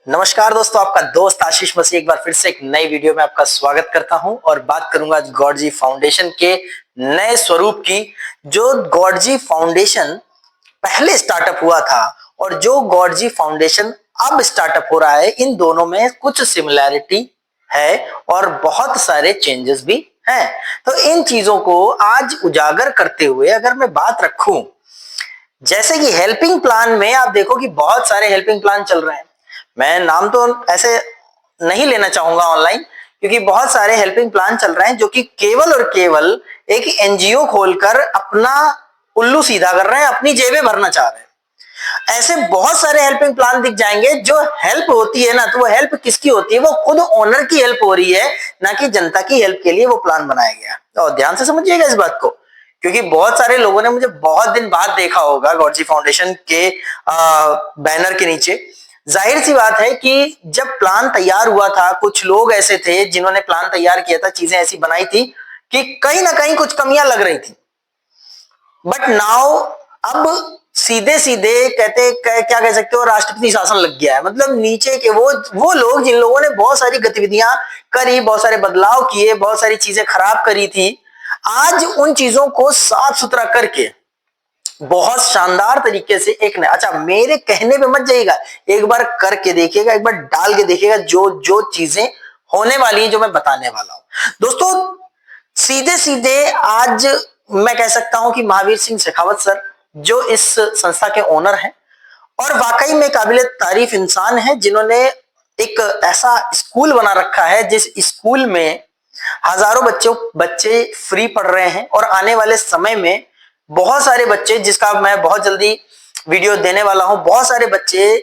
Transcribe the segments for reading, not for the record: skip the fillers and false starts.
नमस्कार दोस्तों, आपका दोस्त आशीष मसीह एक बार फिर से एक नई वीडियो में आपका स्वागत करता हूं और बात करूंगा आज गॉड जी फाउंडेशन के नए स्वरूप की। जो गॉड जी फाउंडेशन पहले स्टार्टअप हुआ था और जो गॉड जी फाउंडेशन अब स्टार्टअप हो रहा है, इन दोनों में कुछ सिमिलैरिटी है और बहुत सारे चेंजेस भी हैं। तो इन चीजों को आज उजागर करते हुए अगर मैं बात रखूं, जैसे कि हेल्पिंग प्लान में आप देखो कि बहुत सारे हेल्पिंग प्लान चल रहे हैं। मैं नाम तो ऐसे नहीं लेना चाहूंगा ऑनलाइन, क्योंकि बहुत सारे हेल्पिंग प्लान चल रहे हैं जो कि केवल और केवल एक एनजीओ खोलकर अपना उल्लू सीधा कर रहे हैं, अपनी जेबें भरना चाह रहे हैं। ऐसे बहुत सारे हेल्पिंग प्लान दिख जाएंगे। जो हेल्प होती है ना, तो वो हेल्प किसकी होती है? वो खुद ओनर की हेल्प हो रही है, ना कि जनता की हेल्प के लिए वो प्लान बनाया गया। तो ध्यान से समझिएगा इस बात को, क्योंकि बहुत सारे लोगों ने मुझे बहुत दिन बाद देखा होगा गॉड जी फाउंडेशन के बैनर के नीचे। जाहिर सी बात है कि जब प्लान तैयार हुआ था, कुछ लोग ऐसे थे जिन्होंने प्लान तैयार किया था, चीजें ऐसी बनाई थी कि कहीं ना कहीं कुछ कमियां लग रही थी। बट नाउ अब सीधे सीधे क्या कह सकते हो, राष्ट्रपति शासन लग गया है। मतलब नीचे के वो लोग जिन लोगों ने बहुत सारी गतिविधियां करी, बहुत सारे बदलाव किए, बहुत सारी चीजें खराब करी थी, आज उन चीजों को साफ सुथरा करके बहुत शानदार तरीके से एक नया, अच्छा मेरे कहने पे मत जाइएगा, एक बार करके देखिएगा, एक बार डाल के देखिएगा जो जो चीजें होने वाली हैं, जो मैं बताने वाला हूं। दोस्तों सीधे सीधे आज मैं कह सकता हूं कि महावीर सिंह शेखावत सर, जो इस संस्था के ओनर हैं और वाकई में काबिले तारीफ इंसान है, जिन्होंने एक ऐसा स्कूल बना रखा है जिस स्कूल में हजारों बच्चे फ्री पढ़ रहे हैं और आने वाले समय में बहुत सारे बच्चे, जिसका मैं बहुत जल्दी वीडियो देने वाला हूं, बहुत सारे बच्चे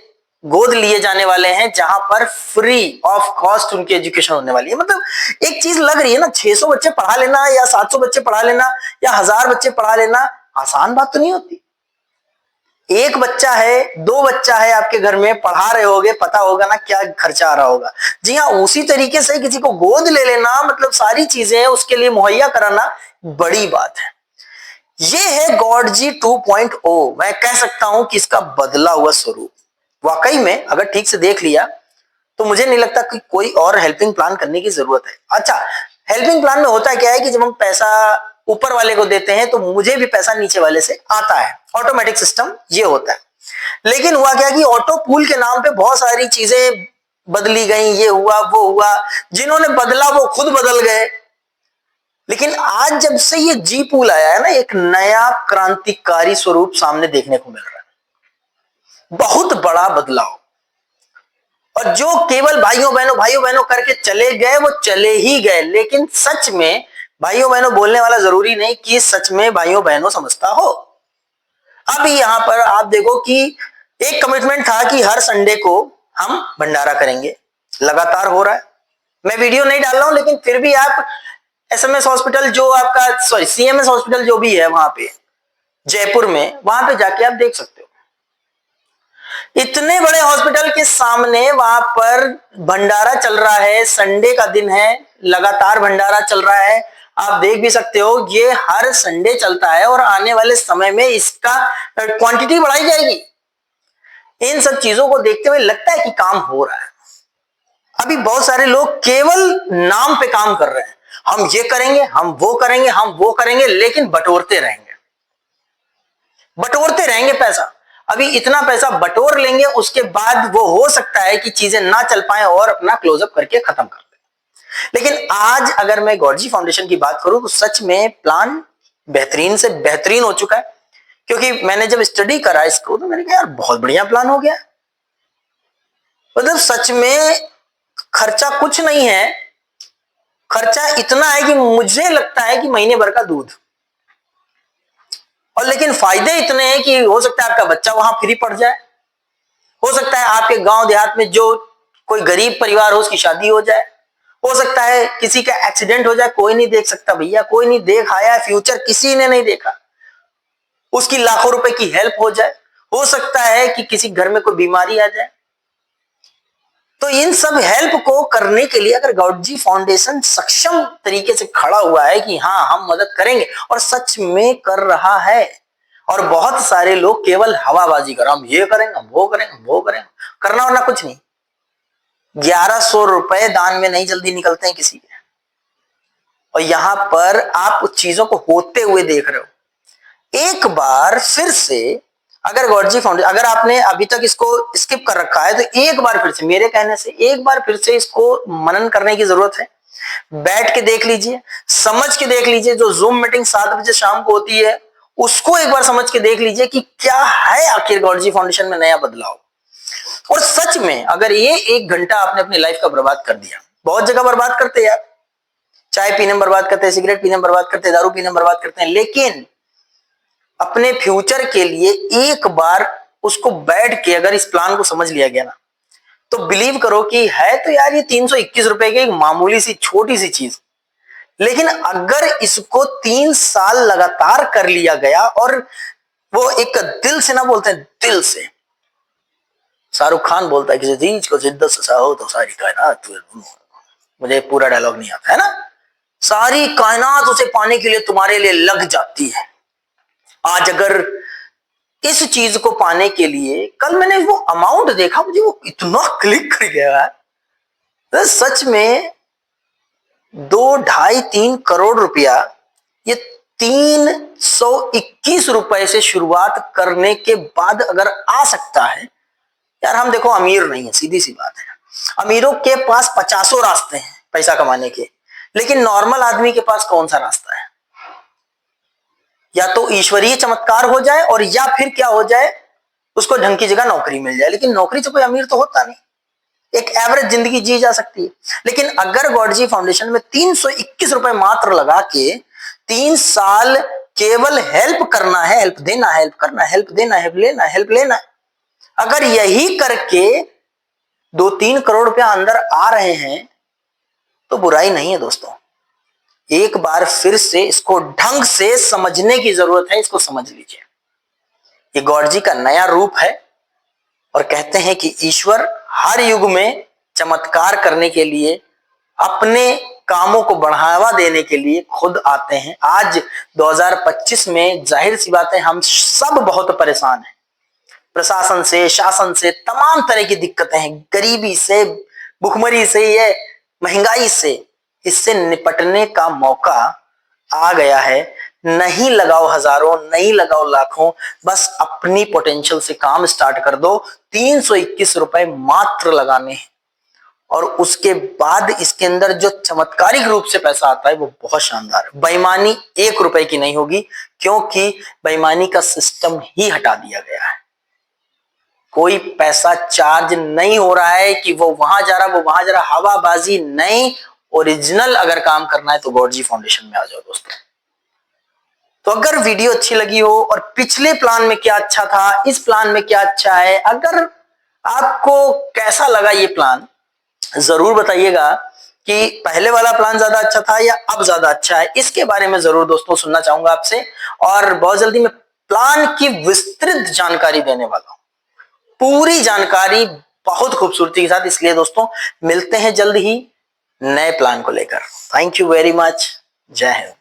गोद लिए जाने वाले हैं जहां पर फ्री ऑफ कॉस्ट उनकी एजुकेशन होने वाली है। मतलब एक चीज लग रही है ना, 600 बच्चे पढ़ा लेना या 700 बच्चे पढ़ा लेना या 1000 बच्चे पढ़ा लेना आसान बात तो नहीं होती। एक बच्चा है, दो बच्चा है आपके घर में, पढ़ा रहे होगे, पता होगा ना क्या खर्चा आ रहा होगा। जी हाँ, उसी तरीके से किसी को गोद ले लेना, मतलब सारी चीजें उसके लिए मुहैया कराना बड़ी बात है। ये है गॉड जी 2.0। मैं कह सकता हूं कि इसका बदला हुआ स्वरूप। वाकई में अगर ठीक से देख लिया तो मुझे नहीं लगता कि कोई और हेल्पिंग प्लान करने की जरूरत है। अच्छा, हेल्पिंग प्लान में होता क्या है कि जब हम पैसा ऊपर वाले को देते हैं तो मुझे भी पैसा नीचे वाले से आता है, ऑटोमेटिक सिस्टम ये होता है। लेकिन हुआ क्या कि ऑटो पूल के नाम पे बहुत सारी चीजें बदली गई, ये हुआ वो हुआ, जिन्होंने बदला वो खुद बदल गए। लेकिन आज जब से ये जी पूल आया है ना, एक नया क्रांतिकारी स्वरूप सामने देखने को मिल रहा है, बहुत बड़ा बदलाव। और जो केवल भाइयों बहनों करके चले गए वो चले ही गए, लेकिन सच में भाइयों बहनों बोलने वाला जरूरी नहीं कि सच में भाइयों बहनों समझता हो। अभी यहां पर आप देखो कि एक कमिटमेंट था कि हर संडे को हम भंडारा करेंगे, लगातार हो रहा है। मैं वीडियो नहीं डाल रहा हूं, लेकिन फिर भी आप एसएमएस हॉस्पिटल जो आपका, सॉरी सीएमएस हॉस्पिटल जो भी है वहां पे जयपुर में, वहां पे जाके आप देख सकते हो। इतने बड़े हॉस्पिटल के सामने वहां पर भंडारा चल रहा है, संडे का दिन है, लगातार भंडारा चल रहा है। आप देख भी सकते हो, ये हर संडे चलता है और आने वाले समय में इसका क्वांटिटी बढ़ाई जाएगी। इन सब चीजों को देखते हुए लगता है कि काम हो रहा है। अभी बहुत सारे लोग केवल नाम पे काम कर रहे हैं, हम ये करेंगे, हम वो करेंगे, हम वो करेंगे, लेकिन बटोरते रहेंगे पैसा। अभी इतना पैसा बटोर लेंगे, उसके बाद वो हो सकता है कि चीजें ना चल पाए और अपना क्लोजअप करके खत्म कर दें। लेकिन आज अगर मैं गॉड जी फाउंडेशन की बात करूं तो सच में प्लान बेहतरीन से बेहतरीन हो चुका है। क्योंकि मैंने जब स्टडी करा इसको तो मैंने कहा यार बहुत बढ़िया प्लान हो गया। मतलब सच में खर्चा कुछ नहीं है, खर्चा इतना है कि मुझे लगता है कि महीने भर का दूध, और लेकिन फायदे इतने हैं कि हो सकता है आपका बच्चा वहां फ्री पढ़ जाए, हो सकता है आपके गांव देहात में जो कोई गरीब परिवार हो उसकी शादी हो जाए, हो सकता है किसी का एक्सीडेंट हो जाए, कोई नहीं देख सकता भैया, कोई नहीं देख आया, फ्यूचर किसी ने नहीं देखा, उसकी लाखों रुपए की हेल्प हो जाए। हो सकता है कि किसी घर में कोई बीमारी आ जाए। तो इन सब हेल्प को करने के लिए अगर गॉड जी फाउंडेशन सक्षम तरीके से खड़ा हुआ है कि हाँ हम मदद करेंगे, और सच में कर रहा है, और बहुत सारे लोग केवल हवाबाजी कर, हम ये करेंगे, हम वो करेंगे, हम वो करेंगे, करना वरना कुछ नहीं। 1100 रुपए दान में नहीं जल्दी निकलते हैं किसी के, और यहां पर आप उस चीजों को होते हुए देख रहे हो। एक बार फिर से अगर गॉडजी फाउंडेशन, अगर आपने अभी तक इसको स्किप कर रखा है तो एक बार फिर से मेरे कहने से एक बार फिर से इसको मनन करने की जरूरत है। बैठ के देख लीजिए, समझ के देख लीजिए। जो जूम मीटिंग 7 बजे शाम को होती है उसको एक बार समझ के देख लीजिए कि क्या है आखिर गॉडजी फाउंडेशन में नया बदलाव। और सच में अगर ये 1 घंटा आपने अपनी लाइफ का बर्बाद कर दिया, बहुत जगह बर्बाद करते हैं यार, चाय पीने में बर्बाद करते हैं, सिगरेट पीने में बर्बाद करते हैं, दारू पीने में बर्बाद करते हैं, लेकिन अपने फ्यूचर के लिए एक बार उसको बैठ के अगर इस प्लान को समझ लिया गया ना, तो बिलीव करो कि है तो यार ये 321 रुपए की एक मामूली सी छोटी सी चीज, लेकिन अगर इसको 3 साल लगातार कर लिया गया, और वो एक दिल से ना बोलते हैं, दिल से। शाहरुख खान बोलता है किसी चीज को जिद्दत से चाहो तो सारी कायनात, मुझे पूरा डायलॉग नहीं आता है ना, सारी कायनात उसे पाने के लिए तुम्हारे लिए लग जाती है। आज अगर इस चीज को पाने के लिए, कल मैंने वो अमाउंट देखा, मुझे वो इतना क्लिक कर गया है, तो सच में 2, 2.5, 3 करोड़ रुपया ये 321 रुपए से शुरुआत करने के बाद अगर आ सकता है यार, हम देखो अमीर नहीं है, सीधी सी बात है। अमीरों के पास 50 रास्ते हैं पैसा कमाने के, लेकिन नॉर्मल आदमी के पास कौन सा रास्ता है? या तो ईश्वरीय चमत्कार हो जाए, और या फिर क्या हो जाए, उसको ढंग की जगह नौकरी मिल जाए। लेकिन नौकरी से कोई अमीर तो होता नहीं, एक एवरेज जिंदगी जी जा सकती है। लेकिन अगर गॉडजी फाउंडेशन में 321 रुपए मात्र लगा के 3 साल केवल हेल्प करना है, हेल्प देना, हेल्प करना, हेल्प देना, हेल्प लेना, हेल्प लेना, अगर यही करके 2-3 करोड़ रुपया अंदर आ रहे हैं तो बुराई नहीं है दोस्तों। एक बार फिर से इसको ढंग से समझने की जरूरत है, इसको समझ लीजिए। ये गॉडजी का नया रूप है, और कहते हैं कि ईश्वर हर युग में चमत्कार करने के लिए, अपने कामों को बढ़ावा देने के लिए खुद आते हैं। आज 2025 में जाहिर सी बात है हम सब बहुत परेशान हैं, प्रशासन से, शासन से, तमाम तरह की दिक्कतें हैं, गरीबी से, भुखमरी से, ये महंगाई से। इससे निपटने का मौका आ गया है। नहीं लगाओ हजारों, नहीं लगाओ लाखों, बस अपनी पोटेंशियल से काम स्टार्ट कर दो। 321 रुपए मात्र लगाने हैं, और उसके बाद इसके अंदर जो चमत्कारिक रूप से पैसा आता है वो बहुत शानदार है। बेईमानी 1 रुपए की नहीं होगी, क्योंकि बेईमानी का सिस्टम ही हटा दिया गया है। कोई पैसा चार्ज नहीं हो रहा है कि वो वहां जा रहा, वो वहां जा रहा, हवाबाजी नहीं। ओरिजिनल अगर काम करना है तो गॉडजी फाउंडेशन में आ जाओ दोस्तों। तो अगर वीडियो अच्छी लगी हो, और पिछले प्लान में क्या अच्छा था, इस प्लान में क्या अच्छा है, अगर आपको कैसा लगा ये प्लान, जरूर बताइएगा कि पहले वाला प्लान ज्यादा अच्छा था या अब ज्यादा अच्छा है। इसके बारे में जरूर दोस्तों सुनना चाहूंगा आपसे, और बहुत जल्दी मैं प्लान की विस्तृत जानकारी देने वाला हूं, पूरी जानकारी बहुत खूबसूरती के साथ। इसलिए दोस्तों मिलते हैं जल्द ही नए प्लान को लेकर। Thank you very much. जय हिंद।